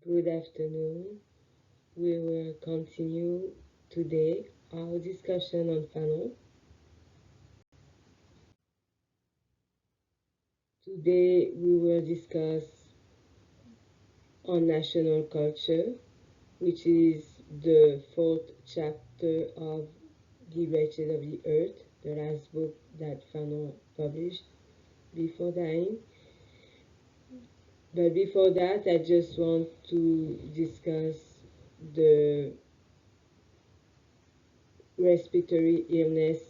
Good afternoon. We will continue today our discussion on Fanon. Today we will discuss on national culture, which is the fourth chapter of The Wretched of the Earth, the last book that Fanon published before dying. But before that, I just want to discuss the respiratory illness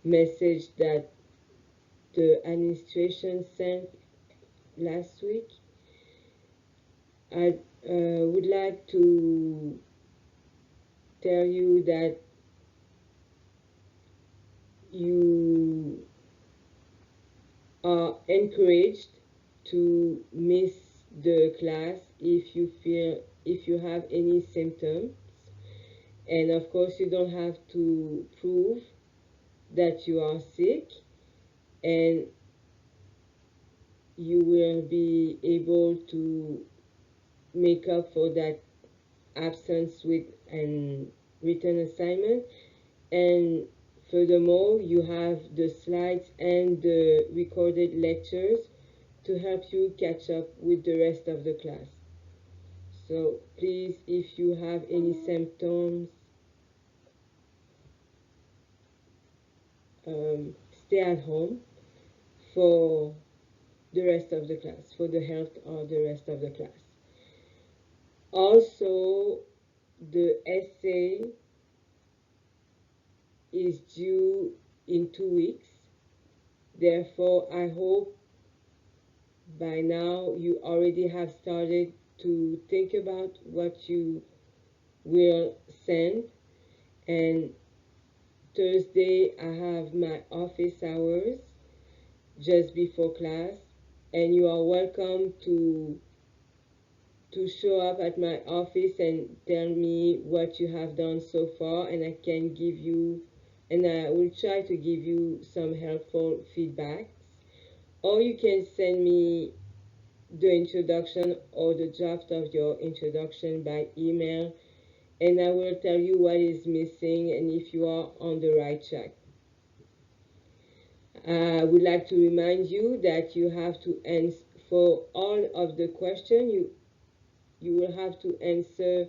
message that the administration sent last week. I would like to tell you that you are encouraged to miss the class if you have any symptoms, and of course you don't have to prove that you are sick, and you will be able to make up for that absence with an written assignment. And furthermore, you have the slides and the recorded lectures to help you catch up with the rest of the class. So please, if you have any symptoms, stay at home for the rest of the class, for the health of the rest of the class. Also, the essay is due in 2 weeks. Therefore, I hope by now you already have started to think about what you will send. And Thursday, I have my office hours just before class, and you are welcome to show up at my office and tell me what you have done so far, and I can give you, and I will try to give you some helpful feedback. Or you can send me the introduction or the draft of your introduction by email, and I will tell you what is missing and if you are on the right track. I would like to remind you that you have to answer for all of the questions. You will have to answer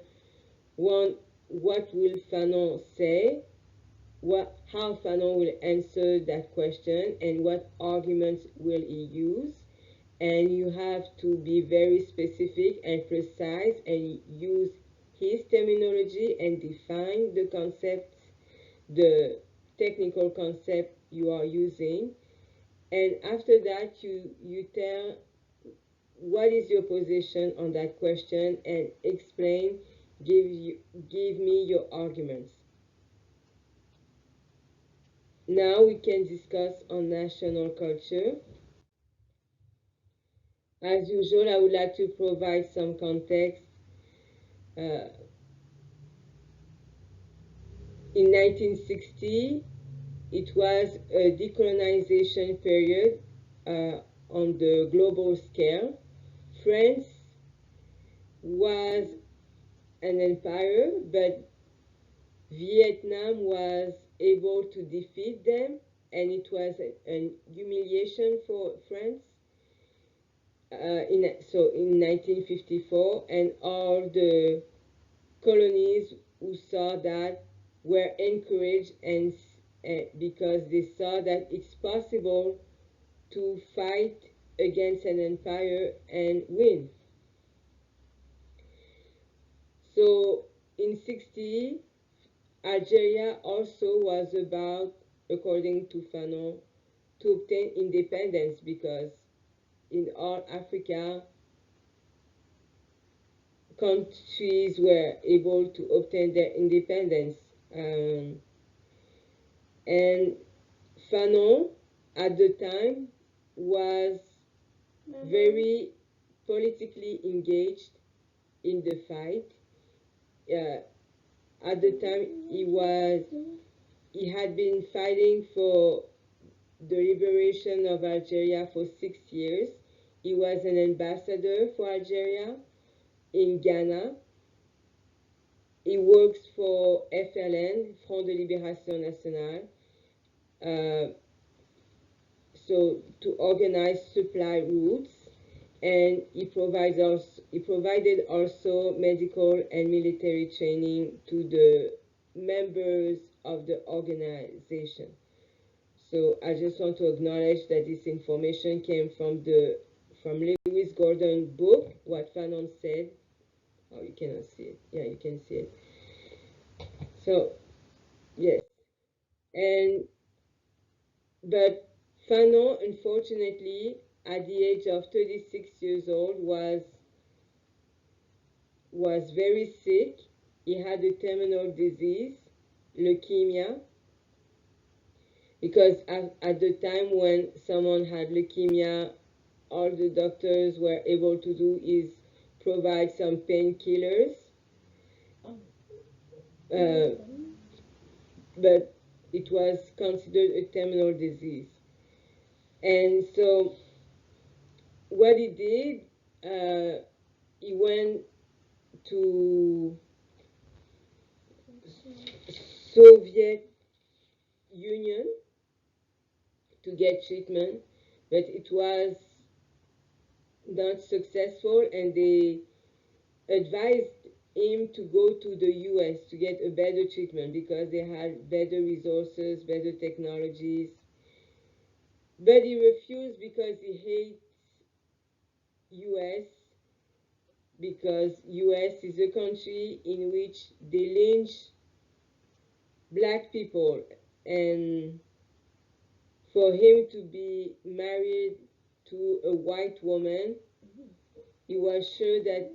one, what will Fanon say, how Fanon will answer that question, and what arguments will he use. And you have to be very specific and precise and use his terminology and define the concepts, the technical concept you are using. And after that, you tell what is your position on that question and explain, give me your arguments. Now we can discuss on national culture. As usual, I would like to provide some context. In 1960, it was a decolonization period on the global scale. France was an empire, but Vietnam was able to defeat them, and it was an humiliation for France. In 1954, and all the colonies who saw that were encouraged, and because they saw that it's possible to fight against an empire and win. So in 60, Algeria also was about, according to Fanon, to obtain independence, because in all Africa, countries were able to obtain their independence. And Fanon, at the time, was very politically engaged in the fight. At the time, he had been fighting for the liberation of Algeria for 6 years. He was an ambassador for Algeria in Ghana. He works for FLN, Front de Libération Nationale, so to organize supply routes, and he provided also medical and military training to the members of the organization. So I just want to acknowledge that this information came from Lewis Gordon's book, What Fanon Said. Oh, you cannot see it. Yeah, you can see it. So, yes. But Fanon, unfortunately, at the age of 36 years old, was very sick. He had a terminal disease, leukemia, because at the time when someone had leukemia, all the doctors were able to do is provide some painkillers. But it was considered a terminal disease. And so what he did, he went to Soviet Union to get treatment, but it was not successful, and they advised him to go to the US to get a better treatment because they had better resources, better technologies. But he refused because he hates US, because US is a country in which they lynch black people, and for him to be married to a white woman, he was sure that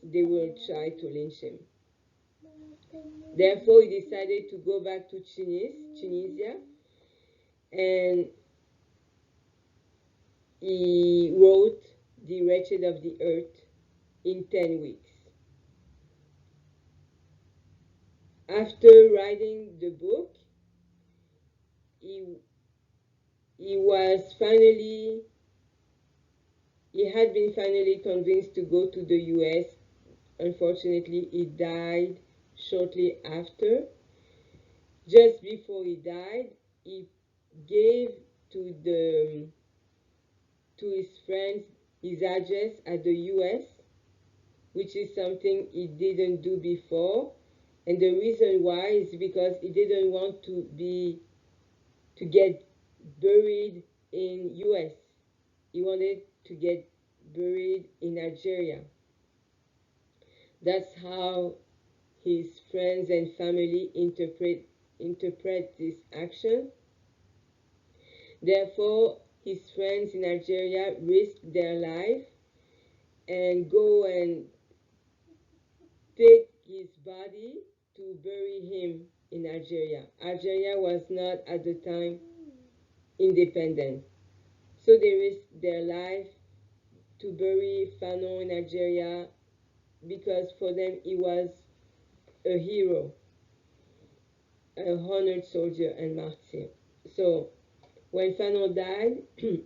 they will try to lynch him. Therefore, he decided to go back to Tunisia, and he wrote The Wretched of the Earth in 10 weeks. After writing the book, he had been finally convinced to go to the US. Unfortunately, he died shortly after. Just before he died, he gave to his friends his address at the US, which is something he didn't do before. And the reason why is because he didn't want to get buried in US. He wanted to get buried in Nigeria. That's how his friends and family interpret this action. Therefore, his friends in Nigeria risked their life and go and take his body to bury him in Algeria. Algeria was not at the time independent. So they risked their life to bury Fanon in Algeria because for them he was a hero, a honored soldier and martyr. So when Fanon died, he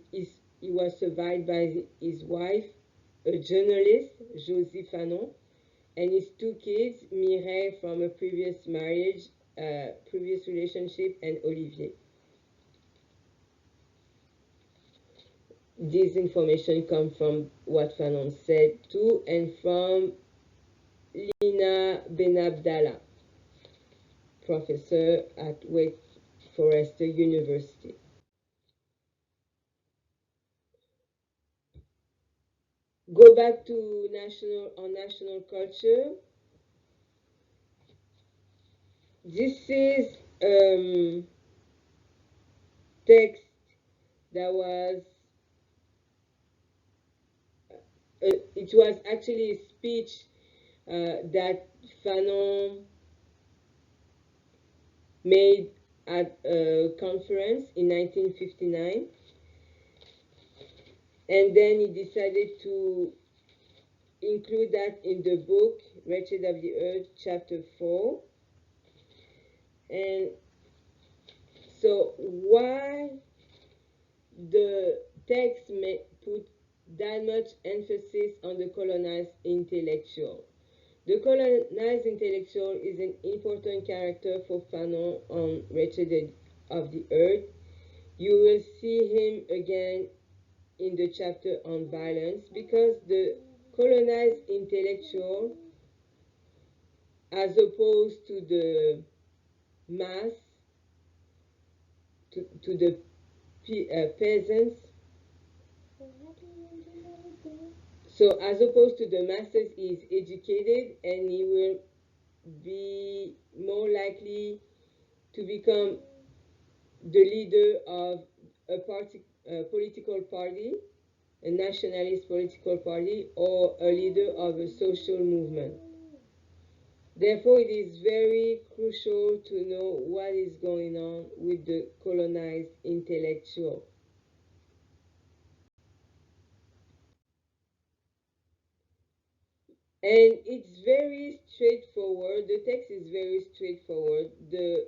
was survived by his wife, a journalist, Josie Fanon, and his two kids, Mireille from a previous marriage, previous relationship, and Olivier. This information comes from what Fanon said too, and from Lina Benabdallah, professor at Wake Forest University. Go back to national culture. This is text that was it was actually a speech that Fanon made at a conference in 1959, and then he decided to include that in the book Wretched of the Earth, chapter 4. And so why the text put that much emphasis on the colonized intellectual. The colonized intellectual is an important character for Fanon on Wretched of the Earth. You will see him again in the chapter on violence because the colonized intellectual, as opposed to the mass, to the peasants, so as opposed to the masses, he is educated and he will be more likely to become the leader of a political party, a nationalist political party, or a leader of a social movement. Therefore, it is very crucial to know what is going on with the colonized intellectual. And it's very straightforward. The text is very straightforward. The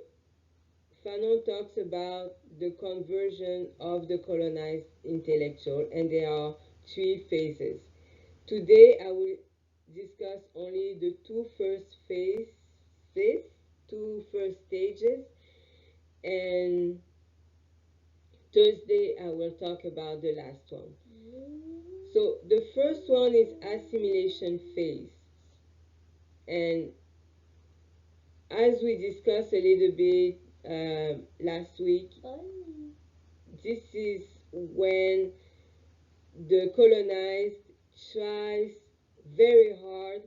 Fanon talks about the conversion of the colonized intellectual, and there are three phases. Today, I will discuss only the two first stages, and Thursday, I will talk about the last one. So, the first one is assimilation phase. And as we discussed a little bit last week, this is when the colonized tries very hard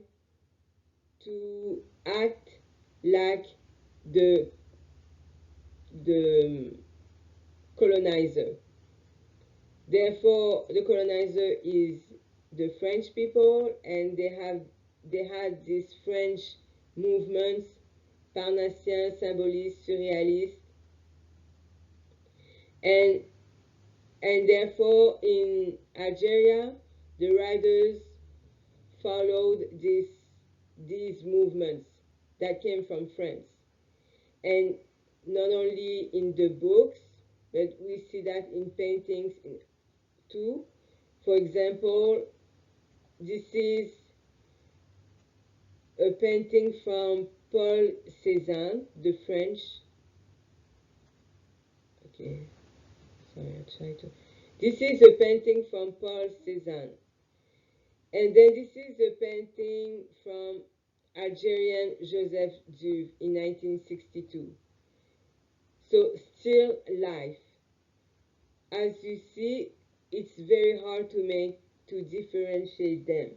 to act like the colonizer. Therefore, the colonizer is the French people, and they had these French movements, Parnassiens, Symbolists, Surrealists, and therefore in Algeria, the writers followed these movements that came from France. And not only in the books, but we see that in paintings too. For example, this is a painting from Paul Cézanne, the French. Okay, sorry, I try to. This is a painting from Paul Cézanne. And then this is a painting from Algerian Joseph Duve in 1962. So, still life. As you see, it's very hard to differentiate them.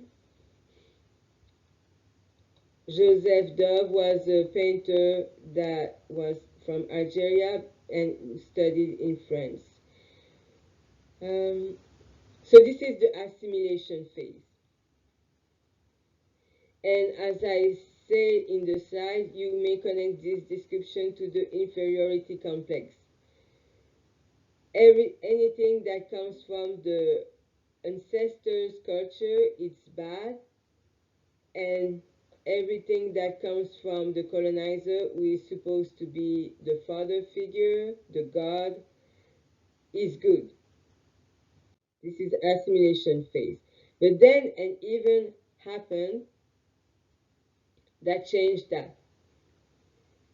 Joseph Duve was a painter that was from Algeria and studied in France. So this is the assimilation phase. And as I say in the slide, you may connect this description to the inferiority complex. Anything that comes from the ancestors' culture, it's bad, and everything that comes from the colonizer, who is supposed to be the father figure, the god, is good. This is assimilation phase. But then an event happened that changed that.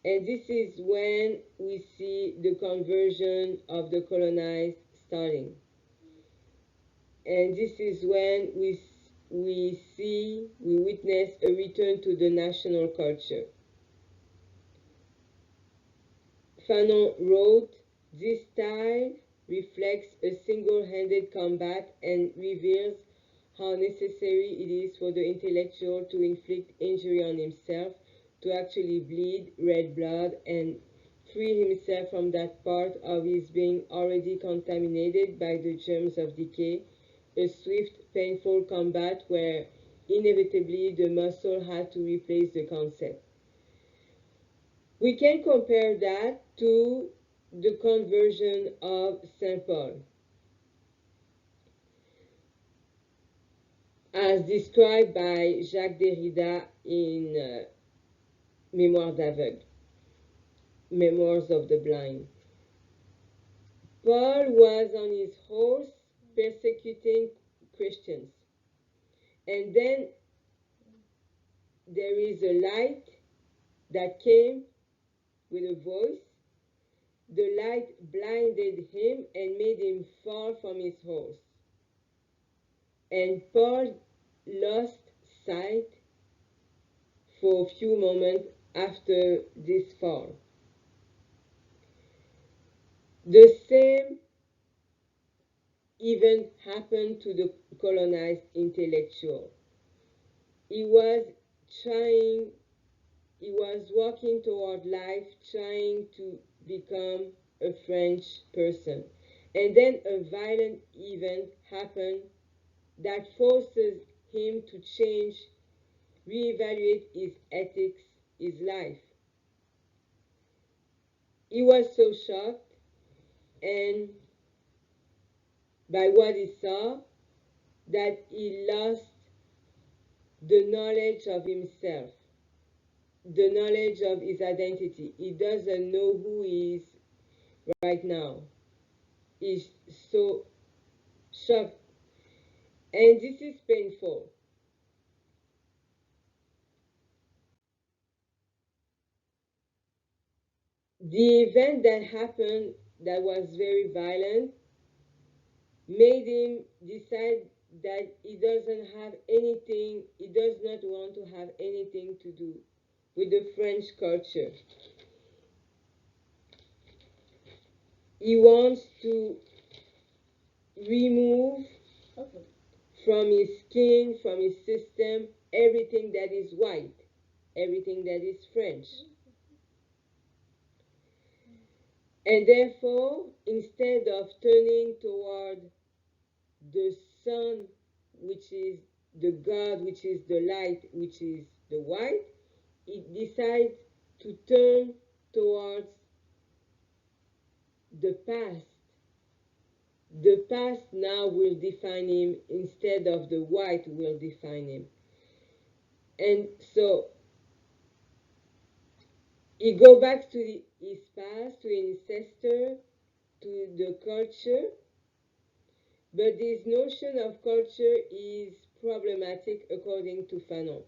And this is when we see the conversion of the colonized starting. And this is when we witness a return to the national culture. Fanon wrote, "This style reflects a single-handed combat and reveals how necessary it is for the intellectual to inflict injury on himself, to actually bleed red blood and free himself from that part of his being already contaminated by the germs of decay, a swift, painful combat where inevitably the muscle had to replace the concept." We can compare that to the conversion of Saint Paul, as described by Jacques Derrida in Mémoires d'Aveugle, Memoirs of the Blind. Paul was on his horse persecuting Christians. And then there is a light that came with a voice. The light blinded him and made him fall from his horse. And Paul lost sight for a few moments after this fall. The same event happened to the colonized intellectual. He was walking toward life, trying to become a French person. And then a violent event happened that forces him to change, reevaluate his ethics, his life. He was so shocked and by what he saw that he lost the knowledge of himself, the knowledge of his identity. He doesn't know who he is right now. He's so shocked. And this is painful. The event that happened that was very violent made him decide that he doesn't have anything, he does not want to have anything to do with the French culture. He wants to remove from his skin, from his system, everything that is white, everything that is French. And therefore, instead of turning toward the sun, which is the God, which is the light, which is the white, he decides to turn towards the past. The past now will define him instead of the white will define him. And so he go back to his past, to his ancestor, to the culture. But this notion of culture is problematic according to Fanon.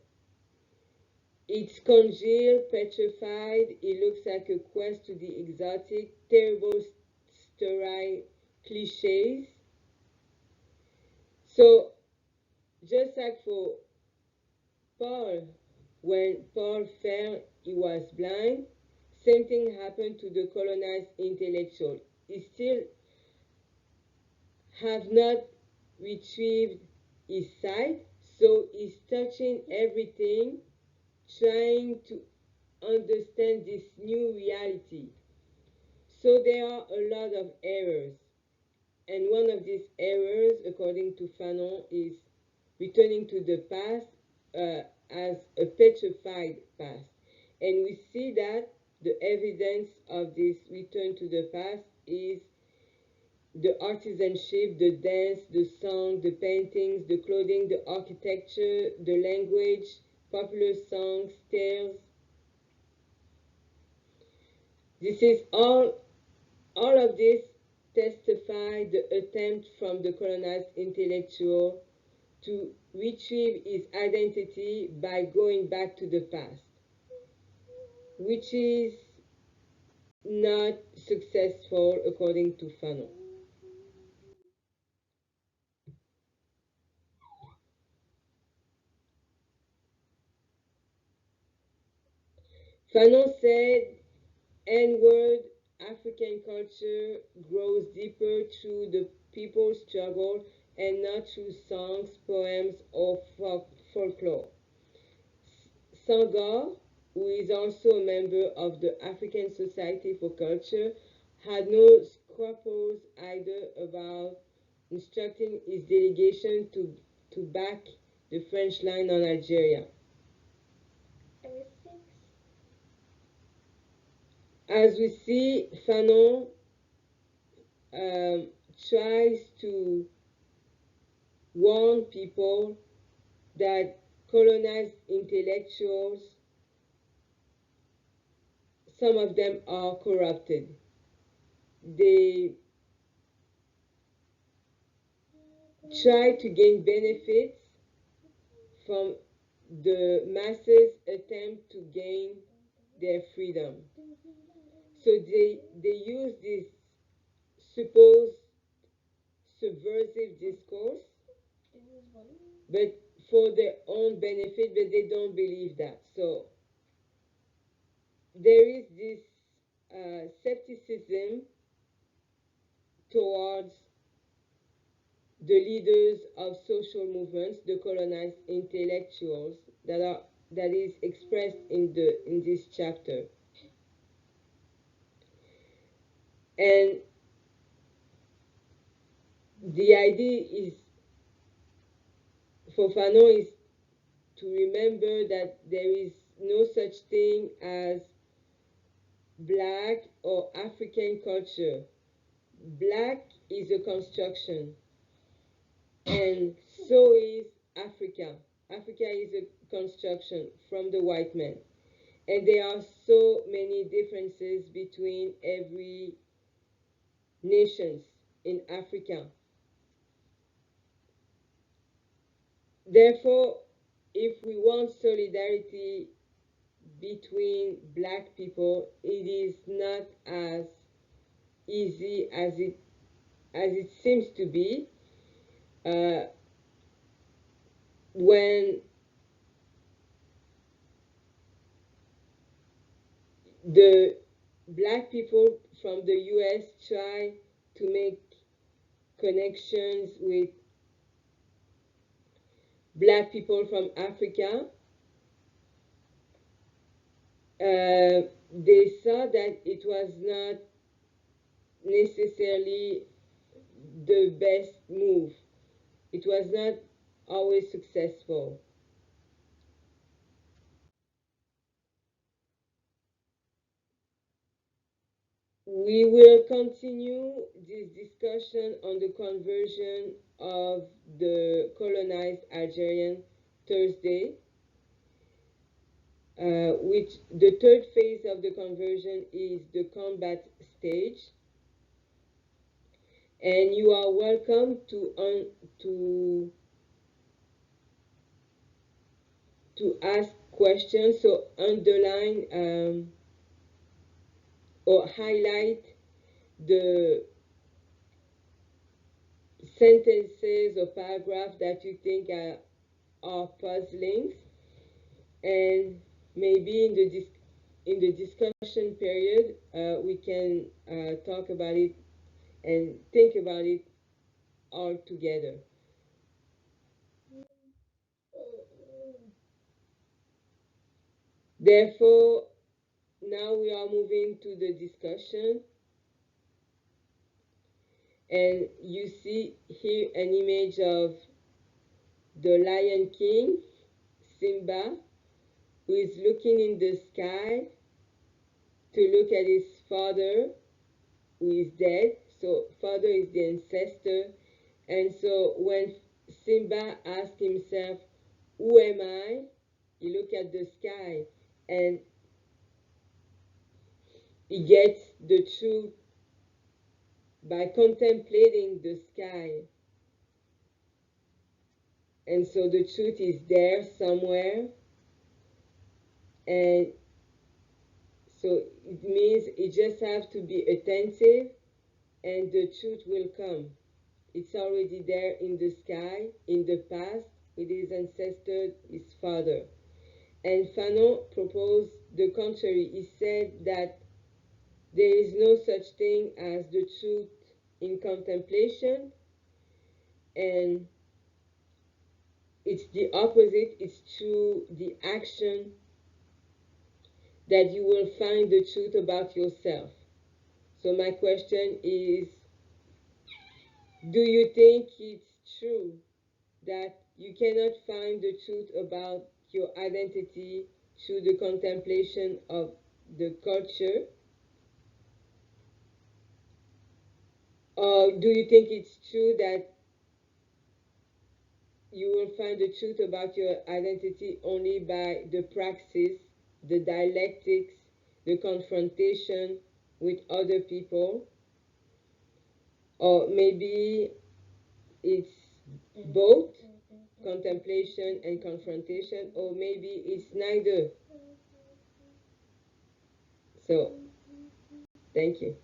It's congealed, petrified, it looks like a quest to the exotic, terrible, sterile cliches. So, just like for Paul, when Paul fell, he was blind. Same thing happened to the colonized intellectual. He still have not retrieved his sight, so he's touching everything, trying to understand this new reality. So there are a lot of errors. And one of these errors, according to Fanon, is returning to the past as a petrified past. And we see that the evidence of this return to the past is the artisanship, the dance, the song, the paintings, the clothing, the architecture, the language, popular songs, tales. This is all of this testify the attempt from the colonized intellectual to retrieve his identity by going back to the past, which is not successful according to Fanon. Fanon said, N-word African culture grows deeper through the people's struggle and not through songs, poems, or folklore. Senghor, who is also a member of the African Society for Culture, had no scruples either about instructing his delegation to back the French line on Algeria. As we see, Fanon tries to warn people that colonized intellectuals, some of them are corrupted. They try to gain benefits from the masses' attempt to gain their freedom. So they use this supposed subversive discourse, but for their own benefit, but they don't believe that. So there is this skepticism towards the leaders of social movements, the colonized intellectuals, that is expressed in this chapter. And the idea is for Fanon is to remember that there is no such thing as black or African culture. Black is a construction, and so is Africa. Africa is a construction from the white man. And there are so many differences between every nations in Africa. Therefore, if we want solidarity between black people, it is not as easy as it seems to be uh, when the black people from the US try to make connections with black people from Africa. They saw that it was not necessarily the best move. It was not always successful. We will continue this discussion on the conversion of the colonized Algerian Thursday, which the third phase of the conversion is the combat stage. And you are welcome to ask questions. So underline or highlight the sentences or paragraphs that you think are puzzling, and maybe in the discussion period we can talk about it and think about it all together. Therefore, now we are moving to the discussion, and you see here an image of the Lion King, Simba, who is looking in the sky to look at his father who is dead. So father is the ancestor. And so when Simba asks himself, who am I? He look at the sky and he gets the truth by contemplating the sky. And so the truth is there somewhere. And so it means you just have to be attentive and the truth will come. It's already there in the sky, in the past, with his ancestor, his father. And Fanon proposed the contrary. He said that there is no such thing as the truth in contemplation, and it's the opposite. It's through the action that you will find the truth about yourself. So my question is, do you think it's true that you cannot find the truth about your identity through the contemplation of the culture? Or do you think it's true that you will find the truth about your identity only by the praxis, the dialectics, the confrontation with other people? Or maybe it's both contemplation and confrontation, or maybe it's neither. So, thank you.